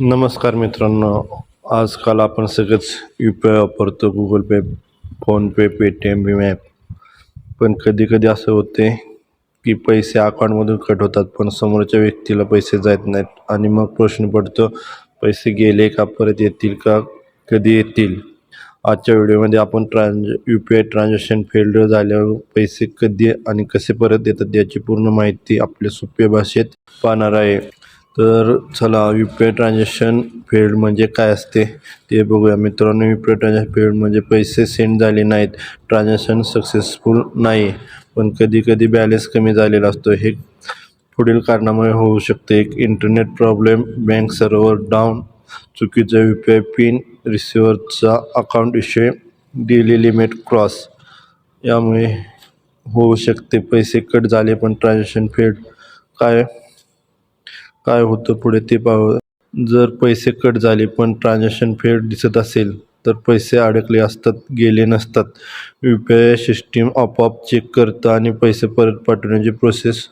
नमस्कार मित्रांनो, आजकाल आपण सगळेच यू-पी-आय वापरतो. गुगल पे, फोनपे, पेटीएम, भीम ॲप. पण कधी असं होते की पैसे अकाउंटमधून कट होतात, पण समोरच्या व्यक्तीला पैसे जात नाहीत आणि मग प्रश्न पडतो, पैसे गेले का, परत येतील का, कधी येतील. आजच्या व्हिडिओमध्ये आपण यू-पी-आय ट्रान्झॅक्शन फेल्ड झाल्यावर पैसे कधी आणि कसे परत येतात याची पूर्ण माहिती आपल्या सोप्या भाषेत पाहणार आहे. तर चला, यू-पी-आय ट्रान्झॅक्शन फेल्ड म्हणजे काय असते ते बघूया मित्रांनो. यू-पी-आय ट्रान्झॅक्शन फेल्ड म्हणजे पैसे सेंड झाले नाहीत, ट्रान्झॅक्शन सक्सेसफुल नाही, पण कधी बॅलन्स कमी झालेला असतो. हे पुढील कारणामुळे होऊ शकते: एक, internet problem, bank server down, चुकीचा यू-पी-आय पिन, रिसिव्हरचा account issue, daily limit cross. यामुळे होऊ शकते पैसे कट झाले पण ट्रान्झॅक्शन फेल्ड. काय होतं पुढे ते पाहू. जर पैसे कट झाले पण ट्रान्झॅक्शन फेल्ड दिसत असेल तर पैसे अडकले असतात, गेले नसतात. यू-पी-आय सिस्टीम आपोआप चेक करतं आणि पैसे परत पाठवण्याची प्रोसेस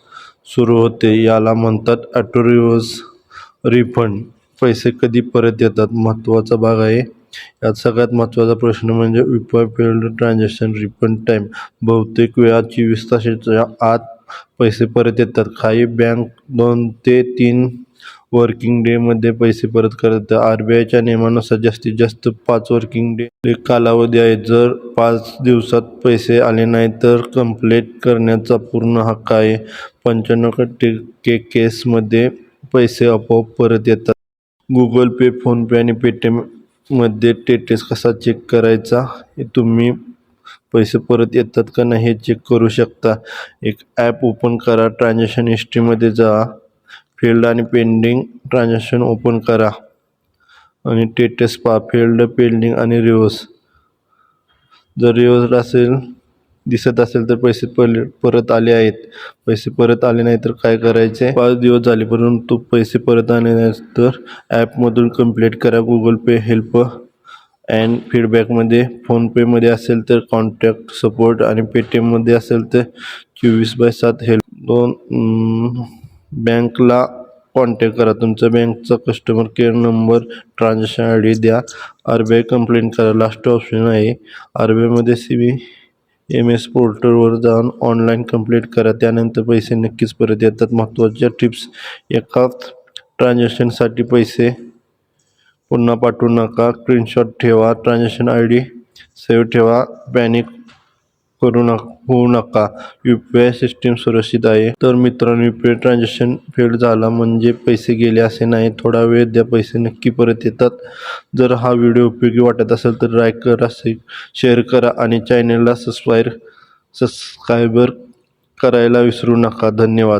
सुरू होते. याला म्हणतात ऑटो रिफंड. पैसे कधी परत येतात महत्त्वाचा भाग आहे. यात सगळ्यात महत्त्वाचा प्रश्न म्हणजे UPI failed transaction refund time. बहुतेक वेळा 24 तासाच्या आत पैसे परत येतात. काही बँक 2 ते 3 वर्किंग डे मध्ये पैसे परत करतात. RBIच्या नियमानुसार जास्तीत जास्त 5 वर्किंग डे कालावधी आहे. जर 5 दिवसात पैसे आले नाही तर कंप्लेंट करण्याचा पूर्ण हक्क आहे. 95% केसमध्ये पैसे आपोआप परत येतात. गुगल पे, फोनपे आणि पेटीएम मध्ये स्टेटस कसा चेक करायचा हे तुम्ही पैसे परत येतात का नाही हे चेक करू शकता. एक ॲप ओपन करा, ट्रान्झॅक्शन हिस्ट्रीमध्ये जा, फेल्ड आणि पेंडिंग ट्रान्झॅक्शन ओपन करा आणि स्टेटस पहा, फेल्ड, पेंडिंग आणि रिव्हर्स. जर रिव्हर्स दिसत असेल तर पैसे परत आले आहेत. पैसे परत आले नाही तर काय करायचे? 5 दिवस झाले परंतु पैसे परत आले नाहीत तर ॲपमधून कंप्लेंट करा. गुगल पे हेल्प अँड फीडबॅकमध्ये, फोनपेमध्ये असेल तर कॉन्टॅक्ट सपोर्ट आणि पेटीएममध्ये असेल तर 24/7 हेल्प. 2, बँकला कॉन्टॅक्ट करा. तुमच्या बँकचा customer care number, transaction ID द्या. RBI कंप्लेंट करा. लास्ट ऑप्शन आहे. RBIमध्ये CVMS पोर्टलवर जाऊन ऑनलाईन कंप्लेंट करा. त्यानंतर पैसे नक्कीच परत येतात. महत्त्वाच्या टिप्स: एकाच ट्रान्झॅक्शनसाठी पैसे पुन्हा पाठवू नका. स्क्रीनशॉट ठेवा. ट्रान्झॅक्शन ID सेव्ह ठेवा. पॅनिक होऊ नका. यू-पी-आय सिस्टीम सुरक्षित आहे. तर मित्रांनो, यू-पी-आय ट्रान्झॅक्शन फेल्ड झाला म्हणजे पैसे गेले असे नाही. थोडा वेळ द्या, पैसे नक्की परत येतात. जर हा व्हिडिओ उपयोगी वाटत असेल तर लाईक करा, शेअर करा आणि चॅनेलला सबस्क्राईब करायला विसरू नका. धन्यवाद.